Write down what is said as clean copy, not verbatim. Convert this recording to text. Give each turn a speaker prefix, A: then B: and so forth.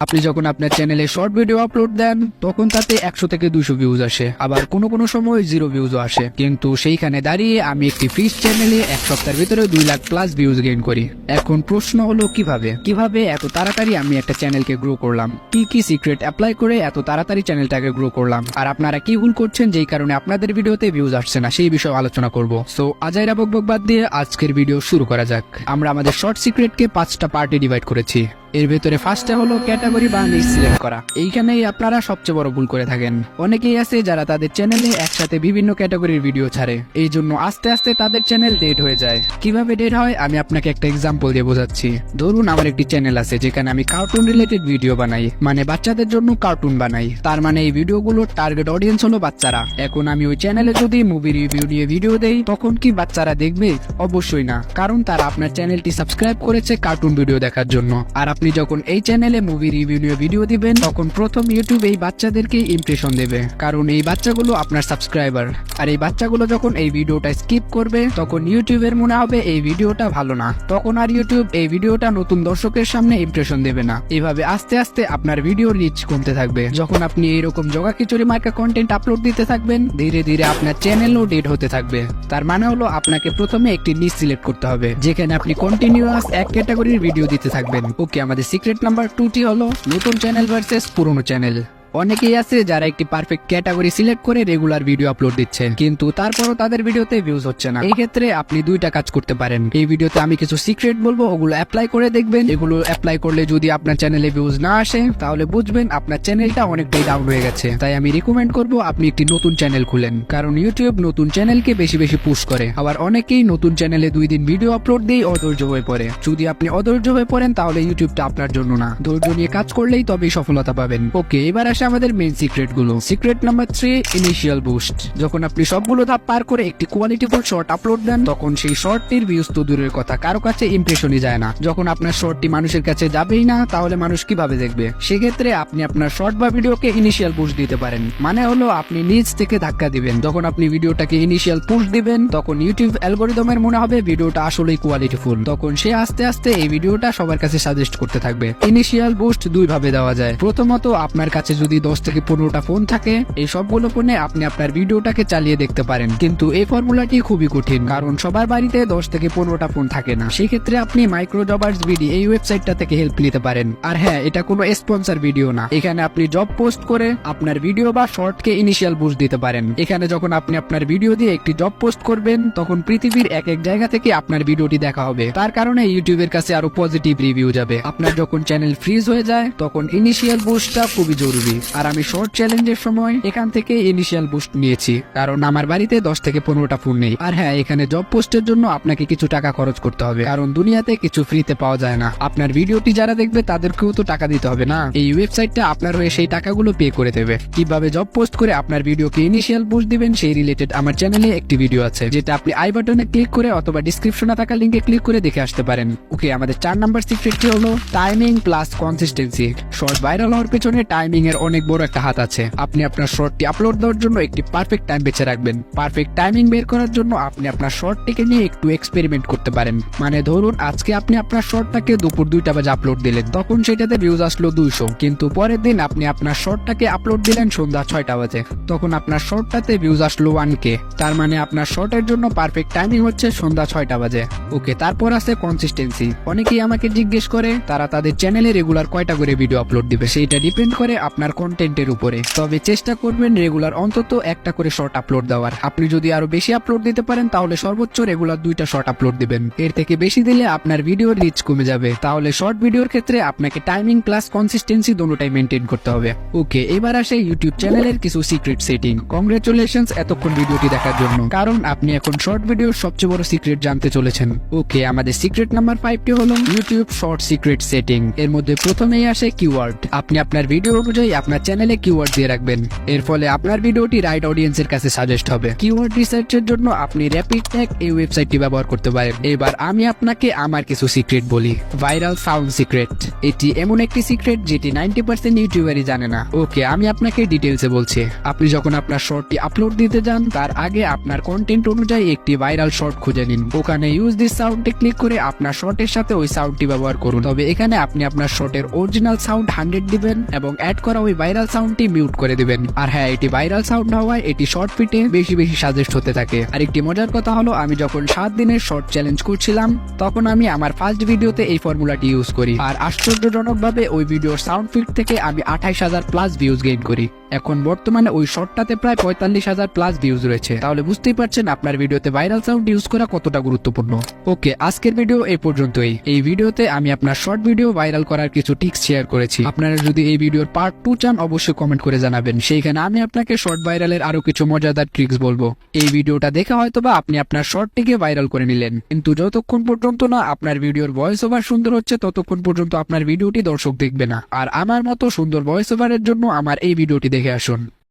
A: আপনি যখন আপনার চ্যানেলে শর্ট ভিডিও আপলোড দেন তখন তাতে 100 থেকে 200 ভিউজ আসে, আবার কোনো সময় 0 ভিউজও আসে। কিন্তু সেইখানে দাঁড়িয়ে আমি একটি ফ্রি চ্যানেলে এক সপ্তাহের ভিতরে 2 লাখ প্লাস ভিউজ গেইন করি। এখন প্রশ্ন হলো কিভাবে এত তাড়াতাড়ি আমি একটা চ্যানেলকে গ্রো করলাম, কি সিক্রেট অ্যাপ্লাই করে এত তাড়াতাড়ি চ্যানেলটাকে গ্রো করলাম, আর আপনারা কি ভুল করছেন যেই কারণে আপনাদের ভিডিওতে ভিউজ আসছে না সেই বিষয়ে আলোচনা করব। সো আজাইরা বকবক বাদ দিয়ে আজকের ভিডিও শুরু করা যাক। আমরা আমাদের শর্ট সিক্রেটকে 5টা পার্টে ডিভাইড করেছি। এর ভেতরে ফার্স্টে হলো ক্যাটাগরি বা নিশ সিলেক্ট করা। এইখানেই আপনারা সবচেয়ে বড় ভুল করে থাকেন। অনেকেই আছে যারা তাদের চ্যানেলে একসাথে বিভিন্ন ক্যাটাগরির ভিডিও ছাড়ে, এই জন্য আস্তে আস্তে তাদের চ্যানেল ডেড হয়ে যায়। কিভাবে ডেড হয় আমি আপনাকে একটা এক্সাম্পল দিয়ে বোঝাচ্ছি। ধরুন আমার একটি চ্যানেল আছে যেখানে আমি কার্টুন রিলেটেড ভিডিও বানাই, মানে বাচ্চাদের জন্য কার্টুন বানাই। তার মানে এই ভিডিওগুলোর টার্গেট অডিয়েন্স হলো বাচ্চারা। এখন আমি ওই চ্যানেলে যদি মুভি রিভিউ নিয়ে ভিডিও দেই তখন কি বাচ্চারা দেখবে? অবশ্যই না, কারণ তারা আপনার চ্যানেলটি সাবস্ক্রাইব করেছে কার্টুন ভিডিও দেখার জন্য। আর আপনি যখন এই চ্যানেলে মুভি রিভিউ নিয়ে ভিডিও দিবেন তখন প্রথম ইউটিউব এই বাচ্চাদেরকে ইমপ্রেশন দেবে, কারণ এই বাচ্চাগুলো আপনার সাবস্ক্রাইবার। আর এই বাচ্চাগুলো যখন এই ভিডিওটা স্কিপ করবে তখন ইউটিউবের মনে হবে এই ভিডিওটা ভালো না, তখন আর ইউটিউব এই ভিডিওটা নতুন দর্শকের সামনে ইমপ্রেশন দেবে না। এভাবে আস্তে আস্তে আপনার ভিডিও রিচ কমতে থাকবে। যখন আপনি এইরকম জগা খিচুড়ি মার্কা কন্টেন্ট আপলোড দিতে থাকবেন ধীরে ধীরে আপনার চ্যানেলও ডেড হতে থাকবে। তার মানে হলো আপনাকে প্রথমে একটি নিশ সিলেক্ট করতে হবে যেখানে আপনি কন্টিনিউয়াস এক ক্যাটাগরির ভিডিও দিতে থাকবেন। ওকে, আমাদের সিক্রেট নাম্বার 2টি হলো নতুন চ্যানেল ভার্সেস পুরনো চ্যানেল। অনেকেই আছে যারা একটি পারফেক্ট ক্যাটাগরি সিলেক্ট করে রেগুলার ভিডিও আপলোড দিচ্ছে, কিন্তু তারপরও তাদের ভিডিওতে ভিউজ হচ্ছে না। এই ক্ষেত্রে আপনি 2টা কাজ করতে পারেন। এই ভিডিওতে আমি কিছু সিক্রেট বলবো, ওগুলো অ্যাপ্লাই করে দেখবেন। এগুলো অ্যাপ্লাই করলে যদি আপনার চ্যানেলে ভিউজ না আসে তাহলে বুঝবেন আপনার চ্যানেলটা অনেকটাই ডাউন হয়ে গেছে। তাই আমি রিকমেন্ড করবো আপনি একটি নতুন চ্যানেল খুলেন, কারণ ইউটিউব নতুন চ্যানেলকে বেশি পুশ করে। আবার অনেকেই নতুন চ্যানেলে 2 দিন ভিডিও আপলোড দিয়ে অধৈর্য হয়ে পড়ে। যদি আপনি অধৈর্য হয়ে পড়েন তাহলে ইউটিউবটা আপনার জন্য না। ধৈর্য নিয়ে কাজ করলেই তবেই সফলতা পাবেন। ওকে, এবার আসে আমাদের main secret number 3, initial boost. যখন আপনি সবগুলো ধাপ পার করে একটি কোয়ালিটিফুল শর্ট আপলোড দেন তখন সেই শর্টটির ভিউজ তো দূরের কথা, কারো কাছে ইমপ্রেশনই যায় না। যখন আপনার শর্টটি মানুষের কাছে যাবেই না তাহলে মানুষ কিভাবে দেখবে? সেক্ষেত্রে আপনি আপনার শর্ট বা ভিডিওকে ইনিশিয়াল বুস্ট দিতে পারেন। মানে হলো আপনি নিজ থেকে ধাক্কা দিবেন। যখন আপনি ভিডিওটাকে ইনিশিয়াল পুশ দিবেন তখন ইউটিউব অ্যালগরিদমের মনে হবে ভিডিওটা আসলেই কোয়ালিটিফুল, তখন সে আস্তে আস্তে এই ভিডিওটা সবার কাছে সাজেস্ট করতে থাকবে। ইনিশিয়াল বুস্ট 2 ভাবে দেওয়া যায়। প্রথমত, আপনার কাছে যদি 10 থেকে 15টা ফোন থাকে, এই সবগুলো ফোনে আপনি আপনার ভিডিওটাকে চালিয়ে দেখতে পারেন। কিন্তু এই ফর্মুলাটি খুবই কঠিন, কারণ সবার বাড়িতে 10 থেকে 15টা ফোন থাকে না। সেক্ষেত্রে আপনি মাইক্রোজবার্স বিডি এই ওয়েবসাইটটা থেকে হেল্প নিতে পারেন। আর হ্যাঁ, এটা কোনো স্পন্সর ভিডিও না। এখানে আপনি জব পোস্ট করে আপনার ভিডিও বা শর্টকে ইনিশিয়াল বুস্ট দিতে পারেন। এখানে যখন আপনি আপনার ভিডিও দিয়ে একটি জব পোস্ট করবেন তখন পৃথিবীর এক জায়গা থেকে আপনার ভিডিওটি দেখা হবে। তার কারণে ইউটিউবের কাছে আরো পজিটিভ রিভিউ যাবে। আপনার যখন চ্যানেল ফ্রিজ হয়ে যায় তখন ইনিশিয়াল বুস্টটা খুবই জরুরি। আর আমি শর্ট চ্যালেঞ্জের সময় এখান থেকে ইনিশিয়াল বুস্ট নিয়েছি, কারণ আমার বাড়িতে 10 থেকে 15টা ফোন নেই। আর হ্যাঁ, এখানে জব পোস্টের জন্য আপনাকে কিছু টাকা খরচ করতে হবে, কারণ দুনিয়াতে কিছু ফ্রিতে পাওয়া যায় না। আপনার ভিডিওটি যারা দেখবে তাদেরকেও তো টাকা দিতে হবে না। এই ওয়েবসাইটটা আপনার হয়ে সেই টাকাগুলো পে করে দেবে। কিভাবে জব পোস্ট করে আপনার ভিডিওকে ইনিশিয়াল বুস্ট দিবেন সেই রিলেটেড আমার চ্যানেলে একটি ভিডিও আছে, যেটা আপনি আই বাটনে ক্লিক করে অথবা ডিসক্রিপশনে থাকা লিংকে ক্লিক করে দেখে আসতে পারেন। ওকে, আমাদের 4 নাম্বার সিক্রেটটি হলো timing plus consistency. Short viral হওয়ার পেছনে টাইমিং এর অনেক বড় একটা হাত আছে। আপনি আপনার শর্টটি আপলোড দেওয়ার জন্য একটি পারফেক্ট টাইম বেছে রাখবেন। পারফেক্ট টাইমিং বের করার জন্য আপনি আপনার শর্টটিকে নিয়ে একটু এক্সপেরিমেন্ট করতে পারেন। মানে ধরুন আজকে আপনি আপনার শর্টটাকে দুপুর 2টা বাজে আপলোড দিলেন, তখন সেটাতে ভিউজ আসলো 200। কিন্তু পরের দিন আপনি আপনার শর্টটাকে আপলোড দিলেন সন্ধ্যা 6টা বাজে, তখন আপনার শর্টটাতে ভিউজ আসলো 1K। তার মানে আপনার শর্টের জন্য পারফেক্ট টাইমিং হচ্ছে সন্ধ্যা 6টা বাজে। ওকে, তারপর আছে কনসিস্টেন্সি। অনেকেই আমাকে জিজ্ঞেস করে তারা তাদের চ্যানেলে রেগুলার কয়টা করে ভিডিও আপলোড দিবে। সেইটা ডিপেন্ড করে আপনার কন্টেন্টের উপরে, তবে চেষ্টা করবেন রেগুলার অন্তত একটা করে শর্ট আপলোড দেওয়ার। আপনি যদি আরো বেশি আপলোড দিতে পারেন তাহলে সর্বোচ্চ রেগুলার 2টা শর্ট আপলোড দিবেন। এর থেকে বেশি দিলে আপনার ভিডিওর রিচ কমে যাবে। তাহলে শর্ট ভিডিওর ক্ষেত্রে আপনাকে টাইমিং প্লাস কনসিস্টেন্সি দুটোটাই মেনটেন করতে হবে। ওকে, এবার আসে ইউটিউব চ্যানেলের কিছু সিক্রেট সেটিং। কংগ্রেচুলেশনস এতক্ষণ ভিডিওটি দেখার জন্য, কারণ আপনি এখন শর্ট ভিডিওর সবচেয়ে বড় সিক্রেট জানতে চলেছেন। ওকে, আমাদের সিক্রেট নাম্বার 5টি হলো ইউটিউব শর্ট সিক্রেট সেটিং। এর মধ্যে প্রথমেই আসে কিওয়ার্ড। আপনি আপনার ভিডিও অনুযায়ী আপনার আপনার চ্যানেলে কিওয়ার্ড দিয়ে রাখবেন। এর ফলে আপনার ভিডিওটি রাইট অডিয়েন্সের কাছে সাজেস্ট হবে। কিওয়ার্ড রিসার্চের জন্য আপনি র্যাপিড ট্যাগ এই ওয়েবসাইটটি ব্যবহার করতে পারেন। এবার আমি আপনাকে আমার কিছু সিক্রেট বলি। ভাইরাল সাউন্ড সিক্রেট, এটি এমন একটি সিক্রেট যেটি 90% ইউটিউবারই জানে না। ওকে, আমি আপনাকে ডিটেলসে বলছি। আপনি যখন আপনার শর্টটি আপলোড দিতে যান তার আগে আপনার কন্টেন্ট অনুযায়ী একটি ভাইরাল শর্ট খুঁজে নিন। ওখানে ইউজ দিস সাউন্ডে ক্লিক করে আপনার শর্টের সাথে ওই সাউন্ডটি ব্যবহার করুন। তবে এখানে আপনি আপনার শর্টের অরিজিনাল সাউন্ড 100 দিবেন এবং অ্যাড করা ওই ভাইরাল সাউন্ডটি মিউট করে দিবেন। আর হ্যাঁ, এটি ভাইরাল সাউন্ড হওয়ায় এটি শর্ট ফিটে বেশি বেশি সাজেস্ট হতে থাকে। আর একটি মজার কথা হলো, আমি যখন 7 দিনের শর্ট চ্যালেঞ্জ করছিলাম তখন আমি আমার ফার্স্ট ভিডিওতে এই ফর্মুলাটি ইউজ করি। আর আশ্চর্যজনকভাবে ওই ভিডিওর সাউন্ড ফিট থেকে আমি 28,000 প্লাস ভিউজ গেইন করি। এখন বর্তমানে ওই শর্টটাতে প্রায় 45,000 প্লাস ভিউজ রয়েছে। তাহলে বুঝতেই পারছেন আপনার ভিডিওতে ভাইরাল সাউন্ড ইউজ করা কতটা গুরুত্বপূর্ণ। ওকে, আজকের ভিডিও এই পর্যন্তই। এই ভিডিওতে আমি আপনার শর্ট ভিডিও ভাইরাল করার কিছু টিপস শেয়ার করেছি। আপনারা যদি এই ভিডিওর পার্ট 2 চান অবশ্যই কমেন্ট করে জানাবেন। সেইখানে আমি আপনাকে শর্ট ভাইরালের আরো কিছু মজাদার ট্রিক্স বলবো। এই ভিডিওটা দেখে হয়তোবা আপনি আপনার শর্টটিকে ভাইরাল করে নিলেন, কিন্তু যতক্ষণ পর্যন্ত না আপনার ভিডিওর ভয়েস ওভার সুন্দর হচ্ছে ততক্ষণ পর্যন্ত আপনার ভিডিওটি দর্শক দেখবে না। আর আমার মতো সুন্দর ভয়েস ওভারের জন্য আমার এই ভিডিওটি দেখে আসুন।